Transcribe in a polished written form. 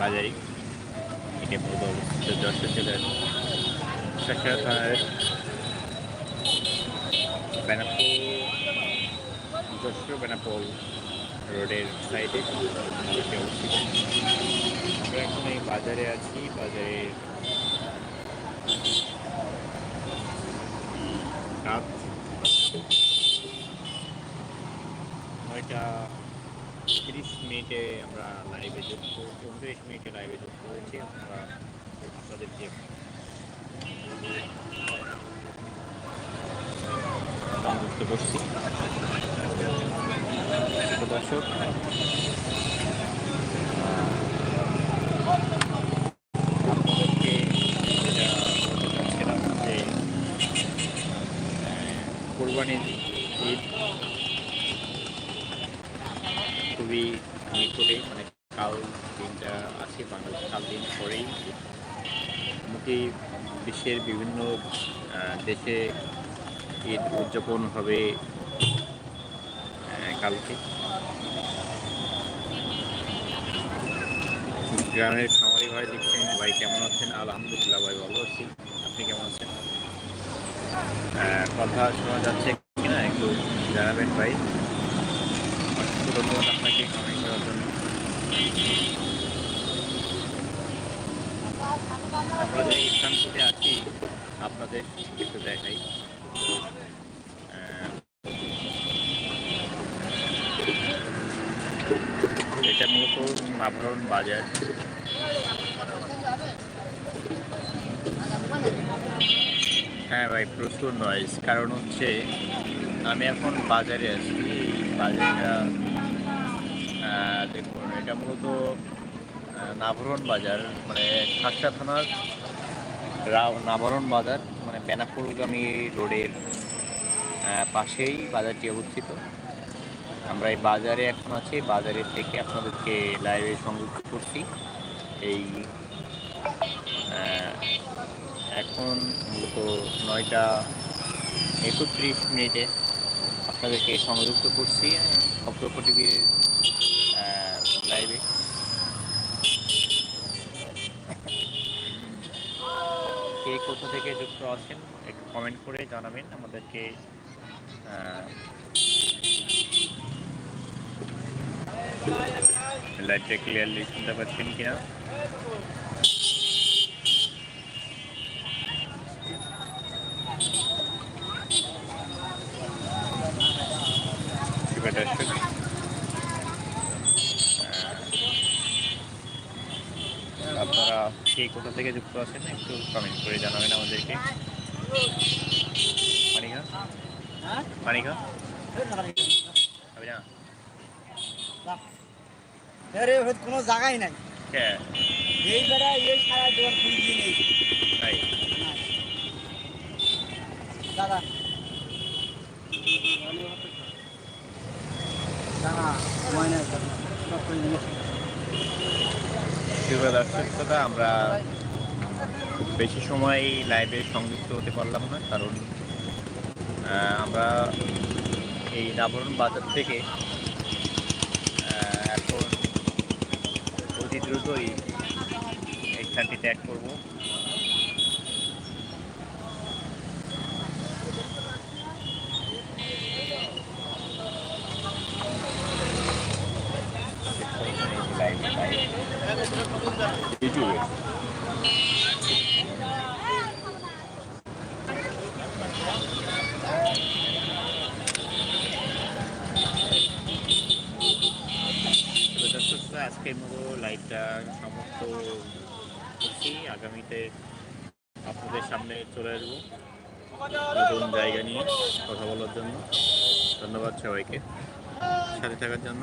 বাজারে এটা মূলত অবস্থিত যশোর জেলার শাঁসাড়া থানার যশোর বেনাপোল রোডের সাইডে এটি অবস্থিত। আমরা এখন এই বাজারে আছি। বাজারের রাত 9:30 আমরা লাইভে যুক্ত, 29 লাইভে যুক্ত হয়েছি। আমরা আপনাদেরকে সংযুক্ত করছি। দর্শক, আপনাদেরকে যেটা বলতে চাচ্ছিলাম যে কোরবানির ঈদ খুবই নিকটে, মানে কাল দিনটা আছে, বাংলাদেশ কাল দিন পরেই মোটামুটি বিশ্বের বিভিন্ন দেশে ঈদ উদযাপন হবে কালকে। গ্রামের খামারি ভাই দেখছেন, ভাই কেমন আছেন? আলহামদুলিল্লাহ ভাই ভালো আছি, আপনি কেমন আছেন? কথা শোনা যাচ্ছে কিনা একটু জানাবেন ভাই। ধন্যবাদ আপনাকে কমেন্ট করার জন্য। আমরা যে স্থানটিতে আছি আপনাদের একটু দেখাই। এটা মূলত নাভরণ বাজার। হ্যাঁ ভাই, প্রচুর নয়েজ। কারণ হচ্ছে আমি এখন বাজারে আছি। বাজারটা দেখুন, এটা মূলত নাভরণ বাজার, মানে শাঁসা থানার নাভরণ বাজার, মানে বেনাপোলগামী রোডের পাশেই বাজারটি অবস্থিত। আমরা এই বাজারে এখন আছি। বাজারের থেকে আপনাদেরকে লাইভে সংযুক্ত করছি। এই এখন মূলত 9:31 আপনাদেরকে সংযুক্ত করছি অপ্রক টিভির লাইভে। কে কোথা থেকে যুক্ত আছেন একটু কমেন্ট করে জানাবেন আমাদেরকে। লাইভটা ক্লিয়ারলি শুনতে পাচ্ছেন কিনা? দর্শক, আপনারা কে কোথা থেকে যুক্ত আছেন একটু কমেন্ট করে জানাবেন আমাদেরকে। মানিকা হবে না, কোনো জায়গায় নাই। এই বেড়া এই সারা দোকান খুলে দিয়ে নেই তাই দাদা দর্শকতা, আমরা বেশি সময় লাইভে সংযুক্ত হতে পারলাম না, কারণ আমরা এই নাভরণ বাজার থেকে এখন অতি দ্রুতই এই স্থানটি ত্যাগ করব। ইউটিউবে আজকের মতো লাইভটা সমাপ্ত করছি। আগামীতে আপনাদের সামনে চলে আসবো নতুন জায়গা নিয়ে কথা বলার জন্য। ধন্যবাদ সবাইকে সাথে থাকার জন্য।